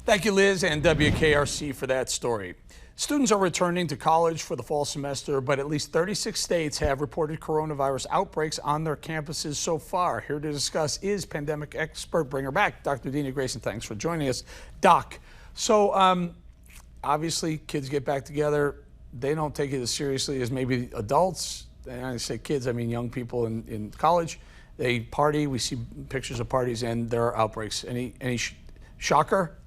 Thank you, Liz and WKRC, for that story. Students are returning to college for the fall semester, but at least 36 states have reported coronavirus outbreaks on their campuses so far. Here to discuss is pandemic expert, bring her back, Dr. Dena Grayson. Thanks for joining us. Doc, so obviously kids get back together. They don't take it as seriously as maybe adults. And I say kids, I mean young people in college. They party. We see pictures of parties, and there are outbreaks. Any shocker?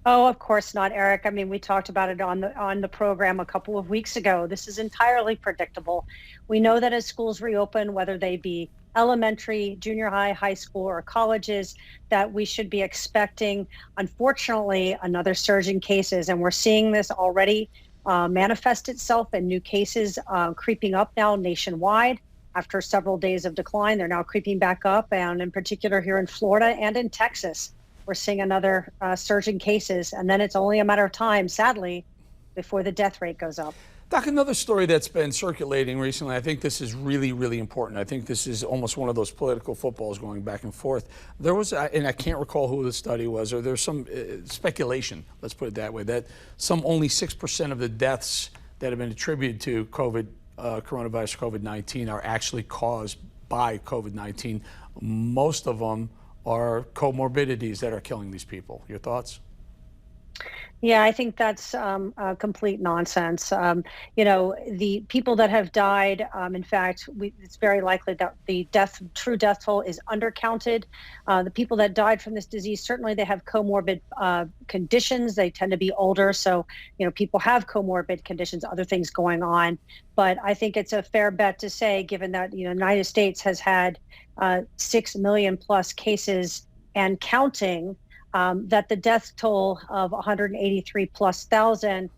Oh, of course not, Eric. I mean, we talked about it on the program a couple of weeks ago. This is entirely predictable. We know that as schools reopen, whether they be elementary, junior high, high school, or colleges, that we should be expecting, unfortunately, another surge in cases. And we're seeing this already manifest itself in new cases creeping up now nationwide. After several days of decline, they're now creeping back up, and in particular here in Florida and in Texas. We're seeing another surge in cases, and then it's only a matter of time, sadly, before the death rate goes up. Doc, another story that's been circulating recently, I think this is really, really important. I think this is almost one of those political footballs going back and forth. There was, and I can't recall who the study was, or there's some speculation, let's put it that way, that only 6% of the deaths that have been attributed to coronavirus, COVID-19, are actually caused by COVID-19. Most of them are comorbidities that are killing these people. Your thoughts? Yeah, I think that's complete nonsense. The people that have died, in fact, it's very likely that the true death toll is undercounted. The people that died from this disease, certainly they have comorbid conditions. They tend to be older. So, people have comorbid conditions, other things going on. But I think it's a fair bet to say, given that the United States has had 6 million plus cases and counting, that the death toll of 183 plus thousand,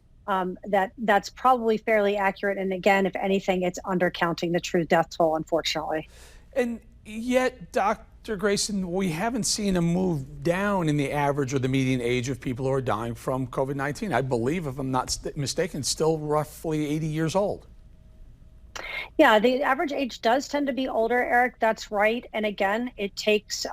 that's probably fairly accurate. And again, if anything, it's undercounting the true death toll, unfortunately. And yet, Dr. Grayson, we haven't seen a move down in the average or the median age of people who are dying from COVID-19. I believe, if I'm not mistaken, still roughly 80 years old. Yeah, the average age does tend to be older, Eric. That's right. And again, it takes,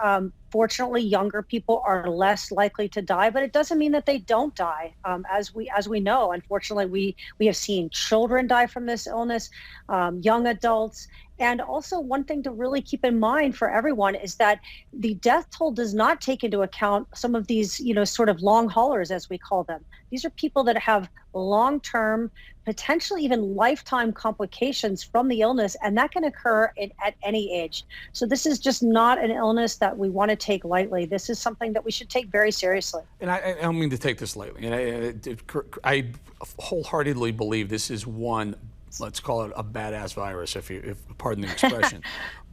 fortunately, younger people are less likely to die, but it doesn't mean that they don't die. As we know, unfortunately, we have seen children die from this illness, young adults. And also, one thing to really keep in mind for everyone is that the death toll does not take into account some of these, sort of long haulers, as we call them. These are people that have long-term, potentially even lifetime complications from the illness, and that can occur at any age. So this is just not an illness that we want to take lightly. This is something that we should take very seriously. And I don't mean to take this lightly. And I wholeheartedly believe this is one, let's call it a badass virus, if pardon the expression.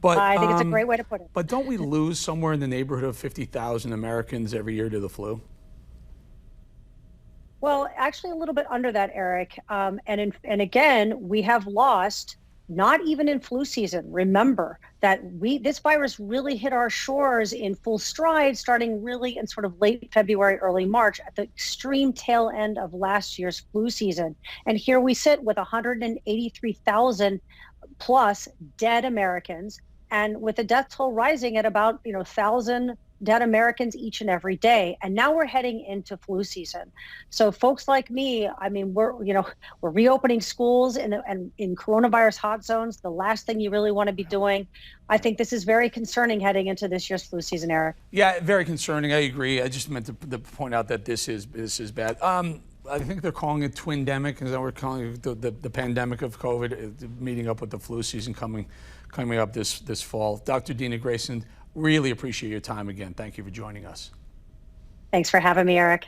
But I think it's a great way to put it. But don't we lose somewhere in the neighborhood of 50,000 Americans every year to the flu? Well, actually a little bit under that, Eric. And again, we have lost, not even in flu season. Remember that this virus really hit our shores in full stride, starting really in sort of late February, early March, at the extreme tail end of last year's flu season. And here we sit with 183,000 plus dead Americans, and with the death toll rising at about 1,000 dead Americans each and every day. And now we're heading into flu season. So folks like me, I mean, we're reopening schools in coronavirus hot zones. The last thing you really want to be doing. I think this is very concerning heading into this year's flu season, Eric. Yeah, very concerning. I agree. I just meant to point out that this is bad. I think they're calling it twindemic, and we're calling it the pandemic of COVID, meeting up with the flu season coming up this fall. Dr. Dena Grayson, really appreciate your time again. Thank you for joining us. Thanks for having me, Eric.